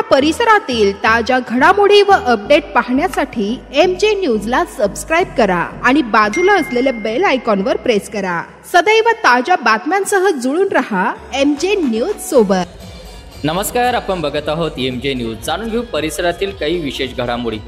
आपल्या परिसरातील ताज्या घडामोडी व अपडेट पाहण्यासाठी MJ न्यूजला सबस्क्राइब करा आणि बाजूला असलेले बेल आयकॉनवर प्रेस करा। सदैव ताज्या बातम्यांसह जुळून रहा MJ न्यूज सोबत। नमस्कार, आपण बघत आहोत MJ न्यूज। जाणून घेऊ परिसरातील काही विशेष घडामोडी।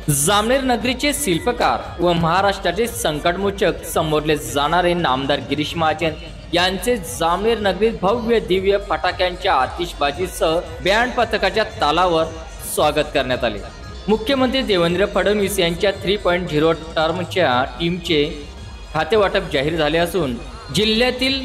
जामनेर नगरीचे शिल्पकार व महाराष्ट्राचे संकटमोचक समोरले जाणारे नामदार गिरीश महाजन यांचे जामनेर नगरीत भव्य दिव्य फटाक्यांच्या आतिषबाजीसह बँड पथकाच्या तालावर स्वागत करण्यात आले। मुख्यमंत्री देवेंद्र फडणवीस यांच्या 3.0 टर्मच्या टीमचे खातेवाटप जाहीर झाले असून जिल्ह्यातील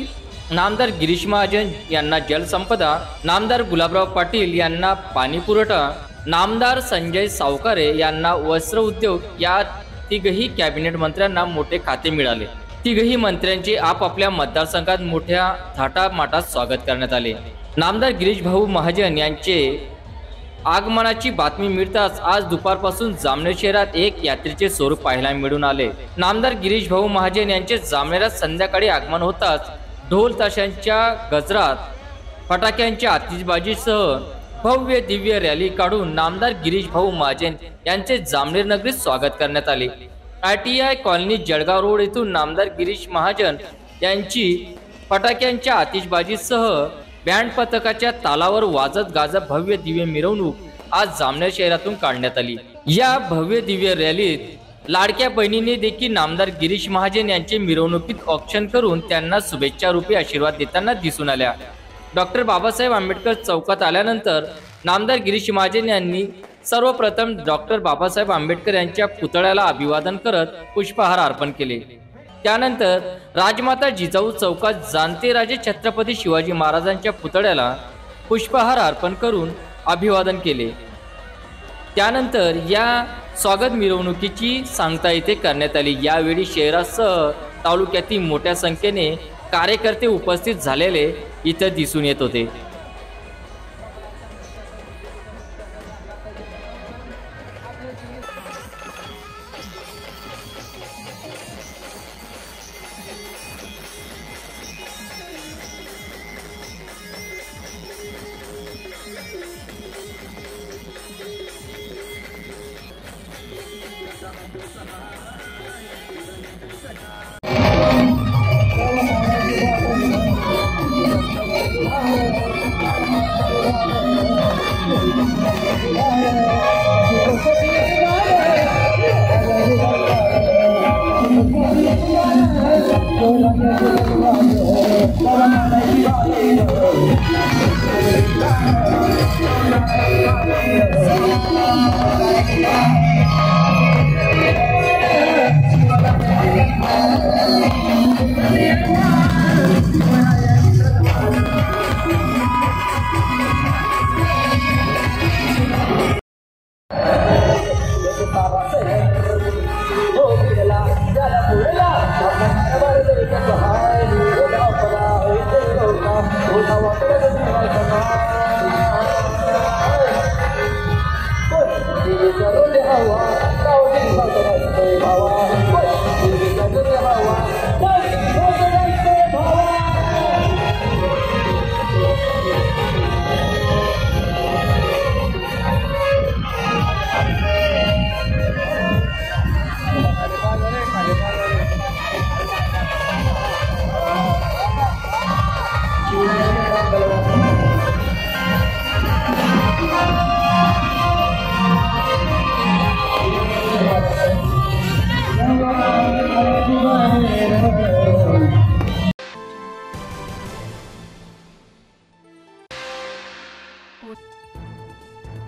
नामदार गिरीश महाजन यांना जलसंपदा, नामदार गुलाबराव पाटील यांना पाणी पुरवठा, नामदार संजय सावकारे यांना वस्त्र उद्योग या तिघही कॅबिनेट मंत्र्यांना मोठे खाते मिळाले। तिघही मंत्र्यांचे आपापल्या मतदारसंघात मोठ्या थाटामाटात स्वागत करण्यात आले। नामदार गिरीश भाऊ महाजन यांचे आगमनाची बातमी मिळताच आज दुपारपासून जामनेर शहरात एक यात्रेचे स्वरूप पाहायला मिळून आले। नामदार गिरीश भाऊ महाजन यांचे जामनेरात संध्याकाळी आगमन होताच ढोल ताशांच्या गजरात, फटाक्यांच्या आतिषबाजीसह भव्य दिव्य रॅली काढून नामदार गिरीश भाऊ महाजन यांचे जामनेर नगरीत स्वागत करण्यात आले। ITI कॉलनी जळगाव रोड येथून नामदार गिरीश महाजन यांची फटाक्यांच्या आतिषबाजीसह बँड पथकाच्या तालावर वाजत गाजत भव्य दिव्य मिरवणूक आज जामनेर शहरातून काढण्यात आली। या भव्य दिव्य रॅलीत लाडक्या बहिणीने देखील नामदार गिरीश महाजन यांचे मिरवणुकीत औक्षण करून त्यांना शुभेच्छा रूपी आशीर्वाद देताना दिसून आल्या। डॉक्टर बाबासाहेब आंबेडकर चौकात आल्यानंतर नामदार गिरीश महाजन यांनी सर्वप्रथम डॉक्टर बाबासाहेब आंबेडकर यांच्या पुतळ्याला अभिवादन करत पुष्पहार अर्पण केले। त्यानंतर राजमाता जिजाऊ चौकात जाणते राजे छत्रपती शिवाजी महाराजांच्या पुतळ्याला पुष्पहार अर्पण करून अभिवादन केले। त्यानंतर या स्वागत मिरवणुकीची सांगता इथे करण्यात आली। यावेळी शहरासह तालुक्यातील मोठ्या संख्येने कार्यकर्ते उपस्थित झालेले इथे दिसून येत होते। Yeah.